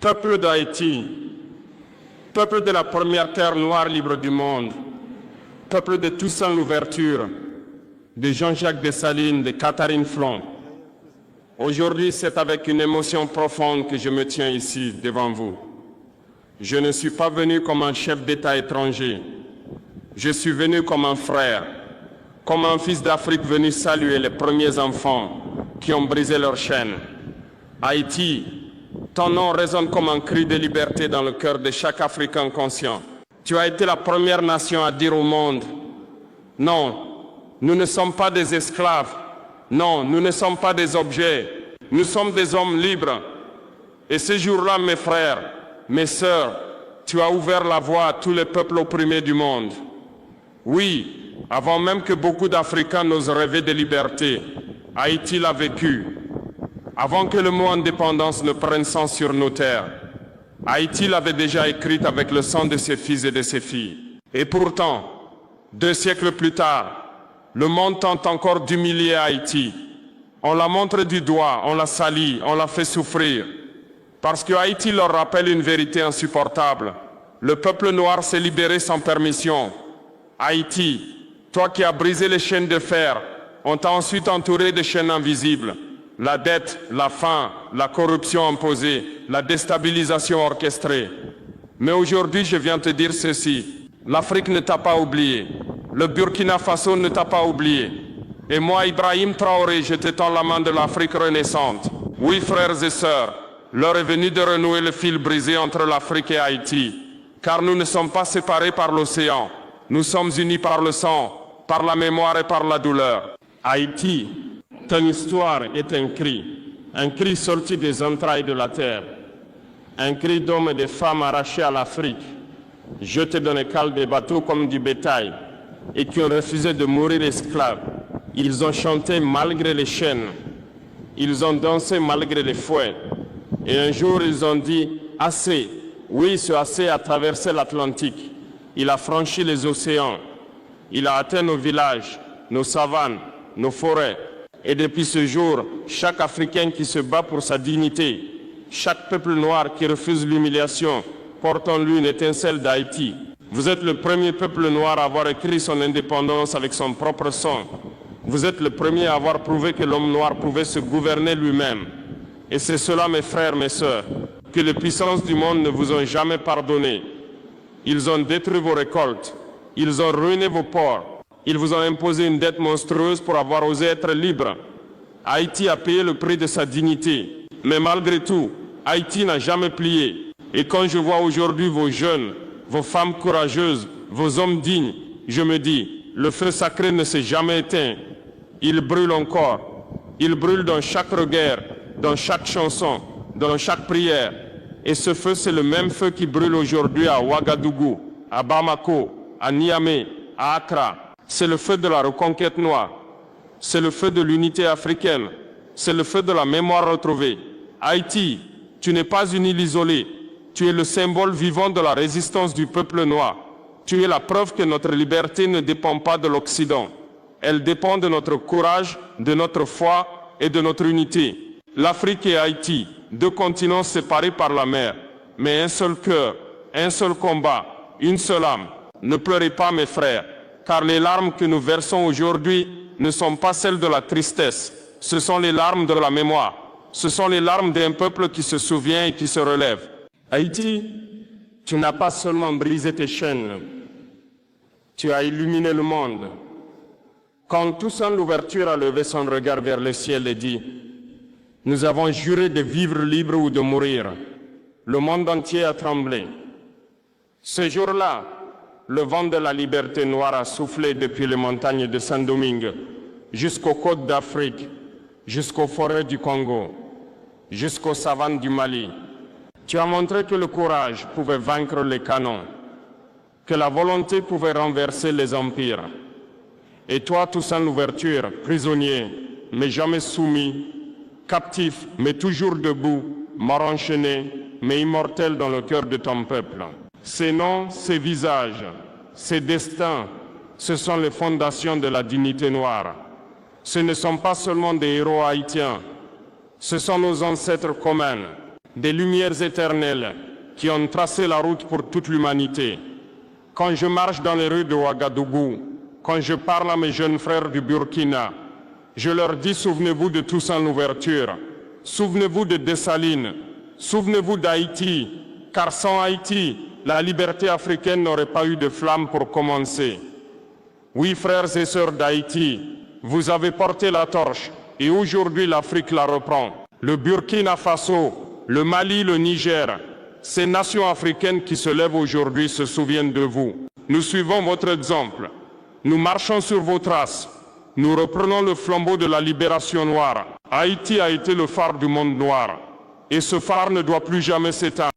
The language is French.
Peuple d'Haïti, peuple de la première terre noire libre du monde, peuple de Toussaint Louverture, de Jean-Jacques Dessalines, de Catherine Flon. Aujourd'hui, c'est avec une émotion profonde que je me tiens ici devant vous. Je ne suis pas venu comme un chef d'État étranger. Je suis venu comme un frère, comme un fils d'Afrique venu saluer les premiers enfants qui ont brisé leurs chaînes. Haïti, ton nom résonne comme un cri de liberté dans le cœur de chaque Africain conscient. Tu as été la première nation à dire au monde, non, nous ne sommes pas des esclaves, non, nous ne sommes pas des objets, nous sommes des hommes libres. Et ce jour-là, mes frères, mes sœurs, tu as ouvert la voie à tous les peuples opprimés du monde. Oui, avant même que beaucoup d'Africains n'osent rêver de liberté, Haïti l'a vécu. Avant que le mot indépendance ne prenne sens sur nos terres, Haïti l'avait déjà écrite avec le sang de ses fils et de ses filles. Et pourtant, 2 siècles plus tard, le monde tente encore d'humilier Haïti. On la montre du doigt, on la salit, on la fait souffrir. Parce que Haïti leur rappelle une vérité insupportable. Le peuple noir s'est libéré sans permission. Haïti, toi qui as brisé les chaînes de fer, on t'a ensuite entouré de chaînes invisibles. La dette, la faim, la corruption imposée, la déstabilisation orchestrée. Mais aujourd'hui, je viens te dire ceci. L'Afrique ne t'a pas oublié. Le Burkina Faso ne t'a pas oublié. Et moi, Ibrahim Traoré, je te tends la main de l'Afrique renaissante. Oui, frères et sœurs, l'heure est venue de renouer le fil brisé entre l'Afrique et Haïti. Car nous ne sommes pas séparés par l'océan. Nous sommes unis par le sang, par la mémoire et par la douleur. Haïti, ton histoire est un cri sorti des entrailles de la terre, un cri d'hommes et de femmes arrachés à l'Afrique, jetés dans les cales des bateaux comme du bétail, et qui ont refusé de mourir esclaves. Ils ont chanté malgré les chaînes, ils ont dansé malgré les fouets, et un jour ils ont dit « assez ». Oui, ce assez a traversé l'Atlantique, il a franchi les océans, il a atteint nos villages, nos savanes, nos forêts. Et depuis ce jour, chaque Africain qui se bat pour sa dignité, chaque peuple noir qui refuse l'humiliation, porte en lui une étincelle d'Haïti. Vous êtes le premier peuple noir à avoir écrit son indépendance avec son propre sang. Vous êtes le premier à avoir prouvé que l'homme noir pouvait se gouverner lui-même. Et c'est cela, mes frères, mes sœurs, que les puissances du monde ne vous ont jamais pardonné. Ils ont détruit vos récoltes, ils ont ruiné vos ports. Ils vous ont imposé une dette monstrueuse pour avoir osé être libre. Haïti a payé le prix de sa dignité. Mais malgré tout, Haïti n'a jamais plié. Et quand je vois aujourd'hui vos jeunes, vos femmes courageuses, vos hommes dignes, je me dis, le feu sacré ne s'est jamais éteint. Il brûle encore. Il brûle dans chaque regard, dans chaque chanson, dans chaque prière. Et ce feu, c'est le même feu qui brûle aujourd'hui à Ouagadougou, à Bamako, à Niamey, à Accra. C'est le feu de la reconquête noire. C'est le feu de l'unité africaine. C'est le feu de la mémoire retrouvée. Haïti, tu n'es pas une île isolée. Tu es le symbole vivant de la résistance du peuple noir. Tu es la preuve que notre liberté ne dépend pas de l'Occident. Elle dépend de notre courage, de notre foi et de notre unité. L'Afrique et Haïti, 2 continents séparés par la mer, mais un seul cœur, un seul combat, une seule âme. Ne pleurez pas, mes frères. Car les larmes que nous versons aujourd'hui ne sont pas celles de la tristesse, ce sont les larmes de la mémoire, ce sont les larmes d'un peuple qui se souvient et qui se relève. Haïti, tu n'as pas seulement brisé tes chaînes, tu as illuminé le monde. Quand Toussaint Louverture a levé son regard vers le ciel et dit « Nous avons juré de vivre libre ou de mourir », le monde entier a tremblé. Ce jour-là, le vent de la liberté noire a soufflé depuis les montagnes de Saint-Domingue jusqu'aux côtes d'Afrique, jusqu'aux forêts du Congo, jusqu'aux savanes du Mali. Tu as montré que le courage pouvait vaincre les canons, que la volonté pouvait renverser les empires. Et toi, Toussaint Louverture, prisonnier, mais jamais soumis, captif, mais toujours debout, mort enchaîné, mais immortel dans le cœur de ton peuple. Ces noms, ces visages, ces destins, ce sont les fondations de la dignité noire. Ce ne sont pas seulement des héros haïtiens, ce sont nos ancêtres communs. des lumières éternelles qui ont tracé la route pour toute l'humanité. Quand je marche dans les rues de Ouagadougou, quand je parle à mes jeunes frères du Burkina, je leur dis souvenez-vous de Toussaint Louverture, souvenez-vous de Dessalines, souvenez-vous d'Haïti, car sans Haïti, la liberté africaine n'aurait pas eu de flamme pour commencer. Oui, frères et sœurs d'Haïti, vous avez porté la torche et aujourd'hui l'Afrique la reprend. Le Burkina Faso, le Mali, le Niger, ces nations africaines qui se lèvent aujourd'hui se souviennent de vous. Nous suivons votre exemple. Nous marchons sur vos traces. Nous reprenons le flambeau de la libération noire. Haïti a été le phare du monde noir. Et ce phare ne doit plus jamais s'éteindre.